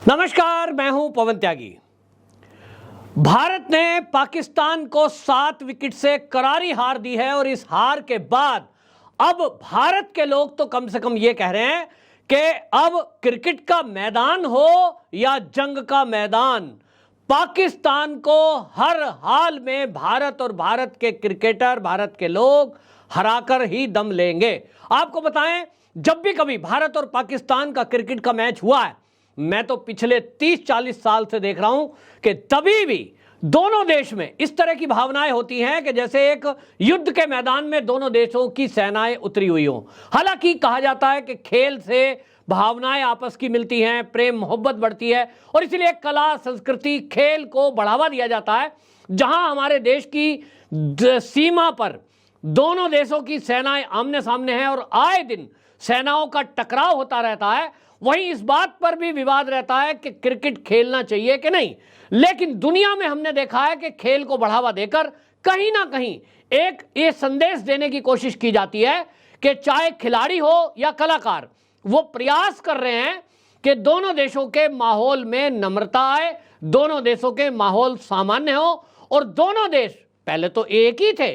नमस्कार, मैं हूं पवन त्यागी। भारत ने पाकिस्तान को 7 विकेट से करारी हार दी है और इस हार के बाद अब भारत के लोग तो कम से कम ये कह रहे हैं कि अब क्रिकेट का मैदान हो या जंग का मैदान, पाकिस्तान को हर हाल में भारत और भारत के क्रिकेटर, भारत के लोग हराकर ही दम लेंगे। आपको बताएं, जब भी कभी भारत और पाकिस्तान का क्रिकेट का मैच हुआ है, मैं तो पिछले 30-40 साल से देख रहा हूं कि तभी भी दोनों देश में इस तरह की भावनाएं होती हैं कि जैसे एक युद्ध के मैदान में दोनों देशों की सेनाएं उतरी हुई हों। हालांकि कहा जाता है कि खेल से भावनाएं आपस की मिलती हैं, प्रेम मोहब्बत बढ़ती है और इसलिए कला, संस्कृति, खेल को बढ़ावा दिया जाता है। जहां हमारे देश की सीमा पर दोनों देशों की सेनाएं आमने सामने हैं और आए दिन सेनाओं का टकराव होता रहता है, वहीं इस बात पर भी विवाद रहता है कि क्रिकेट खेलना चाहिए कि नहीं। लेकिन दुनिया में हमने देखा है कि खेल को बढ़ावा देकर कहीं ना कहीं एक ये संदेश देने की कोशिश की जाती है कि चाहे खिलाड़ी हो या कलाकार, वो प्रयास कर रहे हैं कि दोनों देशों के माहौल में नम्रता आए, दोनों देशों के माहौल सामान्य हो और दोनों देश पहले तो एक ही थे,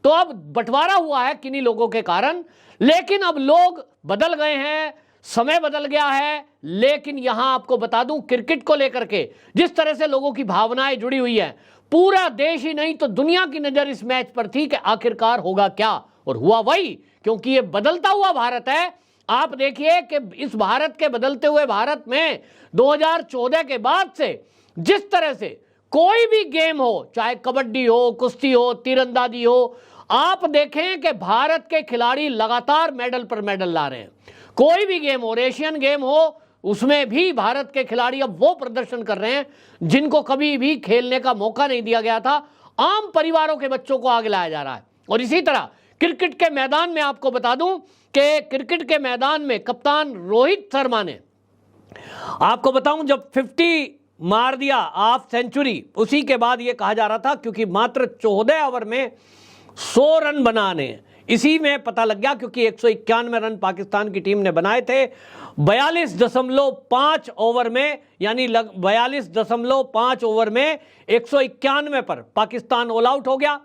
तो अब बंटवारा हुआ है किन्हीं लोगों के कारण। लेकिन अब लोग बदल गए हैं, समय बदल गया है। लेकिन यहां आपको बता दूं, क्रिकेट को लेकर के जिस तरह से लोगों की भावनाएं जुड़ी हुई है, पूरा देश ही नहीं तो दुनिया की नजर इस मैच पर थी कि आखिरकार होगा क्या, और हुआ वही। क्योंकि ये बदलता हुआ भारत है। आप देखिए कि इस भारत के बदलते हुए भारत में 2014 के बाद से जिस तरह से कोई भी गेम हो, चाहे कबड्डी हो, कुश्ती हो, तीरंदाजी हो, आप देखें कि भारत के खिलाड़ी लगातार मेडल पर मेडल ला रहे हैं। कोई भी गेम हो, एशियन गेम हो, उसमें भी भारत के खिलाड़ी अब वो प्रदर्शन कर रहे हैं जिनको कभी भी खेलने का मौका नहीं दिया गया था। आम परिवारों के बच्चों को आगे लाया जा रहा है। और इसी तरह क्रिकेट के मैदान में आपको बता दूं कि क्रिकेट के मैदान में कप्तान रोहित शर्मा ने, आपको बताऊं, जब 50 मार दिया, हाफ सेंचुरी, उसी के बाद ये कहा जा रहा था, क्योंकि मात्र 14 ओवर में 100 रन बनाने, इसी में पता लग गया, क्योंकि 191 रन पाकिस्तान की टीम ने बनाए थे। 42.5 ओवर में, यानी 42.5 ओवर में 191 पर पाकिस्तान ऑल आउट हो गया।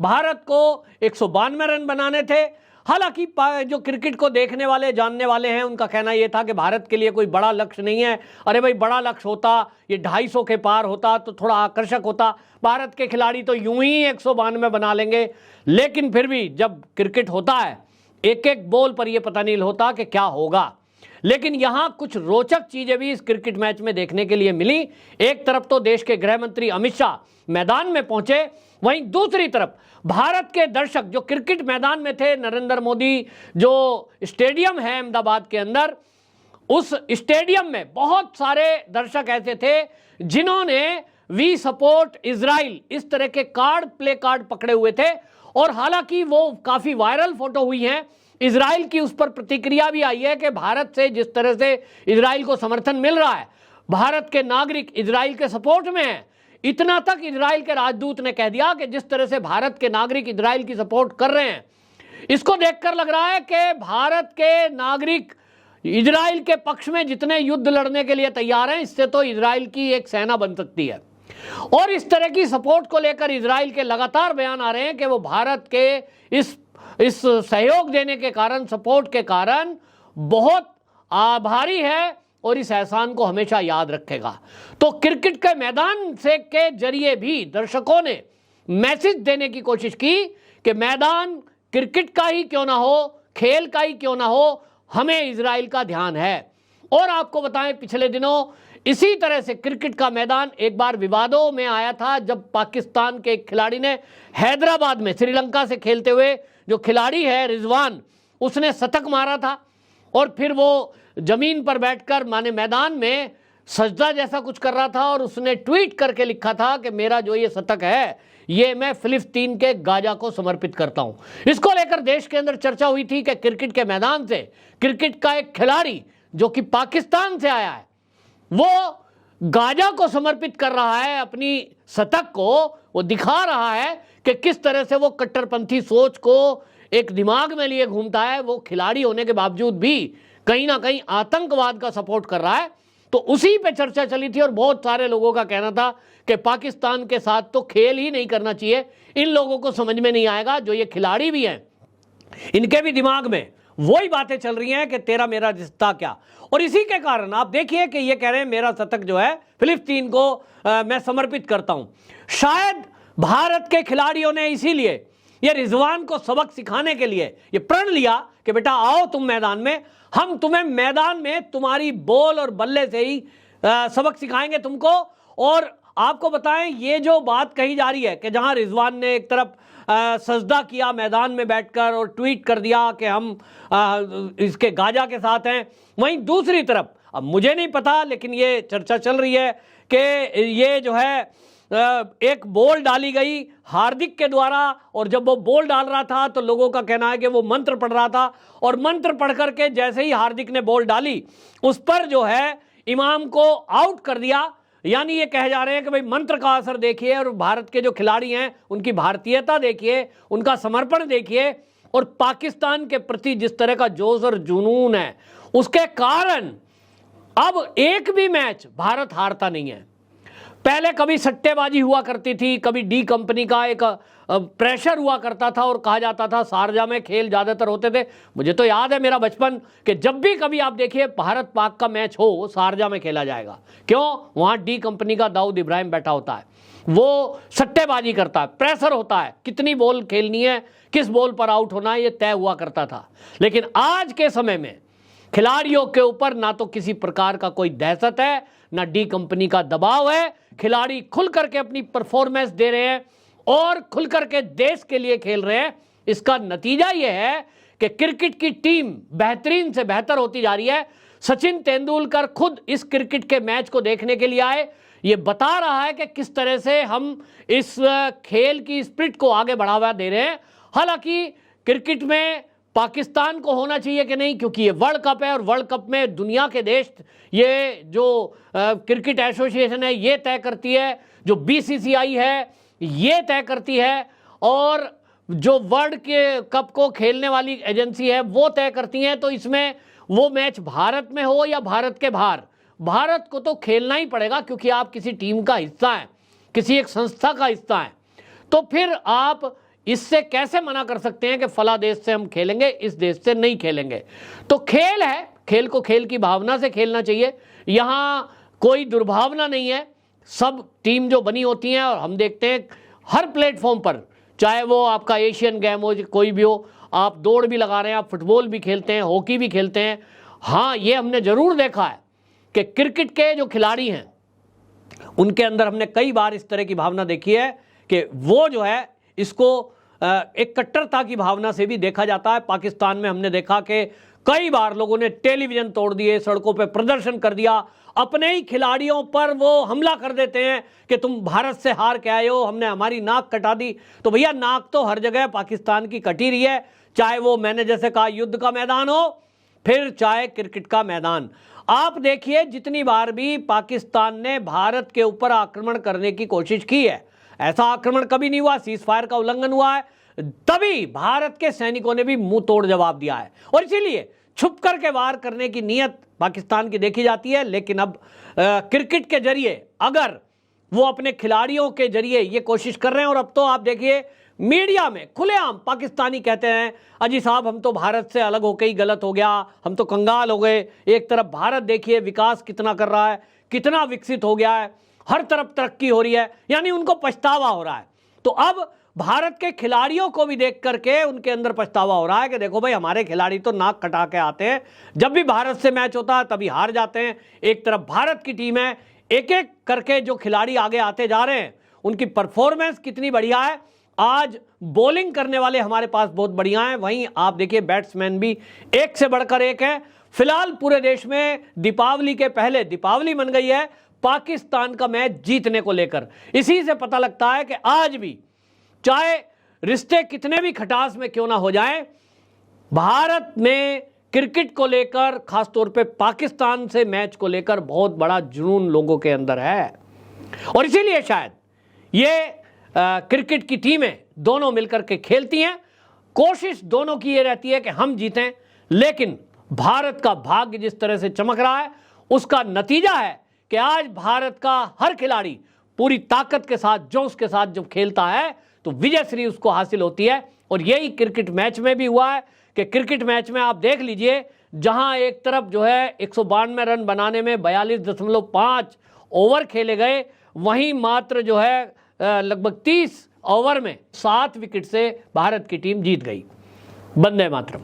भारत को 192 रन बनाने थे। हालांकि जो क्रिकेट को देखने वाले, जानने वाले हैं, उनका कहना यह था कि भारत के लिए कोई बड़ा लक्ष्य नहीं है। अरे भाई, बड़ा लक्ष्य होता, ये 250 के पार होता तो थोड़ा आकर्षक होता, भारत के खिलाड़ी तो यूं ही 192 बना लेंगे। लेकिन फिर भी जब क्रिकेट होता है, एक एक बॉल पर यह पता नहीं होता कि क्या होगा। लेकिन यहां कुछ रोचक चीजें भी इस क्रिकेट मैच में देखने के लिए मिली। एक तरफ तो देश के गृह मंत्री अमित शाह मैदान में पहुंचे, वहीं दूसरी तरफ भारत के दर्शक जो क्रिकेट मैदान में थे, नरेंद्र मोदी जो स्टेडियम है अहमदाबाद के अंदर, उस स्टेडियम में बहुत सारे दर्शक ऐसे थे जिन्होंने वी सपोर्ट इजराइल इस तरह के कार्ड, प्ले कार्ड पकड़े हुए थे। और हालांकि वो काफी वायरल फोटो हुई हैं। इजराइल की उस पर प्रतिक्रिया भी आई है कि भारत से जिस तरह से इजराइल को समर्थन मिल रहा है, भारत के नागरिक इजराइल के सपोर्ट में हैं। इतना तक इजराइल के राजदूत ने कह दिया कि जिस तरह से भारत के नागरिक इजराइल की सपोर्ट कर रहे हैं, इसको देखकर लग रहा है कि भारत के नागरिक इजराइल के पक्ष में जितने युद्ध लड़ने के लिए तैयार हैं, इससे तो इजराइल की एक सेना बन सकती है। और इस तरह की सपोर्ट को लेकर इजराइल के लगातार बयान आ रहे हैं कि वो भारत के इस सहयोग देने के कारण, सपोर्ट के कारण बहुत आभारी है और इस एहसान को हमेशा याद रखेगा। तो क्रिकेट के मैदान से के जरिए भी दर्शकों ने मैसेज देने की कोशिश की कि मैदान क्रिकेट का ही क्यों ना हो, खेल का ही क्यों ना हो, हमें इजराइल का ध्यान है। और आपको बताएं, पिछले दिनों इसी तरह से क्रिकेट का मैदान एक बार विवादों में आया था, जब पाकिस्तान के एक खिलाड़ी ने हैदराबाद में श्रीलंका से खेलते हुए, जो खिलाड़ी है रिजवान, उसने शतक मारा था और फिर वो जमीन पर बैठकर, माने मैदान में सजदा जैसा कुछ कर रहा था और उसने ट्वीट करके लिखा था कि मेरा जो ये शतक है, ये मैं फिलिस्तीन के गाजा को समर्पित करता हूं। इसको लेकर देश के अंदर चर्चा हुई थी कि क्रिकेट के मैदान से क्रिकेट का एक खिलाड़ी जो कि पाकिस्तान से आया है, वो गाजा को समर्पित कर रहा है, अपनी शतक को वो दिखा रहा है कि किस तरह से वो कट्टरपंथी सोच को एक दिमाग में लिए घूमता है। वो खिलाड़ी होने के बावजूद भी कहीं ना कहीं आतंकवाद का सपोर्ट कर रहा है। तो उसी पे चर्चा चली थी और बहुत सारे लोगों का कहना था कि पाकिस्तान के साथ तो खेल ही नहीं करना चाहिए, इन लोगों को समझ में नहीं आएगा, जो ये खिलाड़ी भी हैं इनके भी दिमाग में वही बातें चल रही हैं कि तेरा मेरा रिश्ता क्या। और इसी के कारण आप देखिए कि ये कह रहे हैं मेरा शतक जो है फिलिस्तीन को मैं समर्पित करता हूं। शायद भारत के खिलाड़ियों ने इसीलिए ये रिजवान को सबक सिखाने के लिए ये प्रण लिया कि बेटा आओ तुम मैदान में, हम तुम्हें मैदान में तुम्हारी बॉल और बल्ले से ही सबक सिखाएंगे तुमको। और आपको बताएं ये जो बात कही जा रही है कि जहां रिजवान ने एक तरफ सजदा किया मैदान में बैठकर और ट्वीट कर दिया कि हम इसके गाजा के साथ हैं, वहीं दूसरी तरफ अब मुझे नहीं पता लेकिन ये चर्चा चल रही है कि ये जो है एक बॉल डाली गई हार्दिक के द्वारा, और जब वो बॉल डाल रहा था तो लोगों का कहना है कि वो मंत्र पढ़ रहा था, और मंत्र पढ़ करके जैसे ही हार्दिक ने बॉल डाली उस पर जो है इमाम को आउट कर दिया। यानी ये कहे जा रहे हैं कि भाई मंत्र का असर देखिए और भारत के जो खिलाड़ी हैं उनकी भारतीयता देखिए, उनका समर्पण देखिए, और पाकिस्तान के प्रति जिस तरह का जोश और जुनून है उसके कारण अब एक भी मैच भारत हारता नहीं है। पहले कभी सट्टेबाजी हुआ करती थी, कभी डी कंपनी का एक प्रेशर हुआ करता था और कहा जाता था शारजा में खेल ज़्यादातर होते थे। मुझे तो याद है मेरा बचपन कि जब भी कभी आप देखिए भारत पाक का मैच हो शारजा में खेला जाएगा। क्यों? वहाँ डी कंपनी का दाऊद इब्राहिम बैठा होता है, वो सट्टेबाजी करता है, प्रेशर होता है, कितनी बॉल खेलनी है, किस बॉल पर आउट होना है, ये तय हुआ करता था। लेकिन आज के समय में खिलाड़ियों के ऊपर ना तो किसी प्रकार का कोई दहशत है, ना डी कंपनी का दबाव है। खिलाड़ी खुल करके अपनी परफॉर्मेंस दे रहे हैं और खुल करके देश के लिए खेल रहे हैं। इसका नतीजा यह है कि क्रिकेट की टीम बेहतरीन से बेहतर होती जा रही है। सचिन तेंदुलकर खुद इस क्रिकेट के मैच को देखने के लिए आए, ये बता रहा है कि किस तरह से हम इस खेल की स्पिरिट को आगे बढ़ावा दे रहे हैं। हालांकि क्रिकेट में पाकिस्तान को होना चाहिए कि नहीं, क्योंकि ये वर्ल्ड कप है और वर्ल्ड कप में दुनिया के देश, ये जो क्रिकेट एसोसिएशन है ये तय करती है, जो बीसीसीआई है ये तय करती है, और जो वर्ल्ड के कप को खेलने वाली एजेंसी है वो तय करती हैं। तो इसमें वो मैच भारत में हो या भारत के बाहर, भारत को तो खेलना ही पड़ेगा, क्योंकि आप किसी टीम का हिस्सा हैं, किसी एक संस्था का हिस्सा हैं। तो फिर आप इससे कैसे मना कर सकते हैं कि फला देश से हम खेलेंगे, इस देश से नहीं खेलेंगे? तो खेल है, खेल को खेल की भावना से खेलना चाहिए, यहाँ कोई दुर्भावना नहीं है। सब टीम जो बनी होती हैं, और हम देखते हैं हर प्लेटफॉर्म पर, चाहे वो आपका एशियन गेम हो, कोई भी हो, आप दौड़ भी लगा रहे हैं, आप फुटबॉल भी खेलते हैं, हॉकी भी खेलते हैं। हाँ, ये हमने ज़रूर देखा है कि क्रिकेट के जो खिलाड़ी हैं उनके अंदर हमने कई बार इस तरह की भावना देखी है कि वो जो है इसको एक कट्टरता की भावना से भी देखा जाता है। पाकिस्तान में हमने देखा कि कई बार लोगों ने टेलीविज़न तोड़ दिए, सड़कों पे प्रदर्शन कर दिया, अपने ही खिलाड़ियों पर वो हमला कर देते हैं कि तुम भारत से हार के आए हो, हमने हमारी नाक कटा दी। तो भैया नाक तो हर जगह पाकिस्तान की कटी रही है, चाहे वो मैंने जैसे कहा युद्ध का मैदान हो, फिर चाहे क्रिकेट का मैदान। आप देखिए जितनी बार भी पाकिस्तान ने भारत के ऊपर आक्रमण करने की कोशिश की है, ऐसा आक्रमण कभी नहीं हुआ, सीज फायर का उल्लंघन हुआ है, तभी भारत के सैनिकों ने भी मुंह तोड़ जवाब दिया है। और इसीलिए छुप करके वार करने की नीयत पाकिस्तान की देखी जाती है। लेकिन अब क्रिकेट के जरिए अगर वो अपने खिलाड़ियों के जरिए ये कोशिश कर रहे हैं, और अब तो आप देखिए मीडिया में खुलेआम पाकिस्तानी कहते हैं अजी साहब हम तो भारत से अलग होकर ही गलत हो गया, हम तो कंगाल हो गए। एक तरफ भारत देखिए विकास कितना कर रहा है, कितना विकसित हो गया है, हर तरफ तरक्की हो रही है, यानी उनको पछतावा हो रहा है। तो अब भारत के खिलाड़ियों को भी देख करके उनके अंदर पछतावा हो रहा है कि देखो भाई हमारे खिलाड़ी तो नाक कटा के आते हैं, जब भी भारत से मैच होता है तभी हार जाते हैं। एक तरफ भारत की टीम है, एक एक करके जो खिलाड़ी आगे आते जा रहे हैं, उनकी परफॉर्मेंस कितनी बढ़िया है। आज बॉलिंग करने वाले हमारे पास बहुत बढ़िया हैं, वहीं आप देखिए बैट्समैन भी एक से बढ़कर एक है। फिलहाल पूरे देश में दीपावली के पहले दीपावली मन गई है पाकिस्तान का मैच जीतने को लेकर। इसी से पता लगता है कि आज भी चाहे रिश्ते कितने भी खटास में क्यों ना हो जाएं, भारत में क्रिकेट को लेकर, खासतौर पे पाकिस्तान से मैच को लेकर बहुत बड़ा जुनून लोगों के अंदर है। और इसीलिए शायद ये क्रिकेट की टीमें दोनों मिलकर के खेलती हैं। कोशिश दोनों की ये रहती है कि हम जीतें, लेकिन भारत का भाग्य जिस तरह से चमक रहा है उसका नतीजा है कि आज भारत का हर खिलाड़ी पूरी ताकत के साथ, जोश के साथ जब खेलता है तो विजय श्री उसको हासिल होती है। और यही क्रिकेट मैच में भी हुआ है कि क्रिकेट मैच में आप देख लीजिए, जहां एक तरफ जो है 192 रन बनाने में 42.5 ओवर खेले गए, वहीं मात्र जो है लगभग 30 ओवर में 7 विकेट से भारत की टीम जीत गई। वंदे मातरम।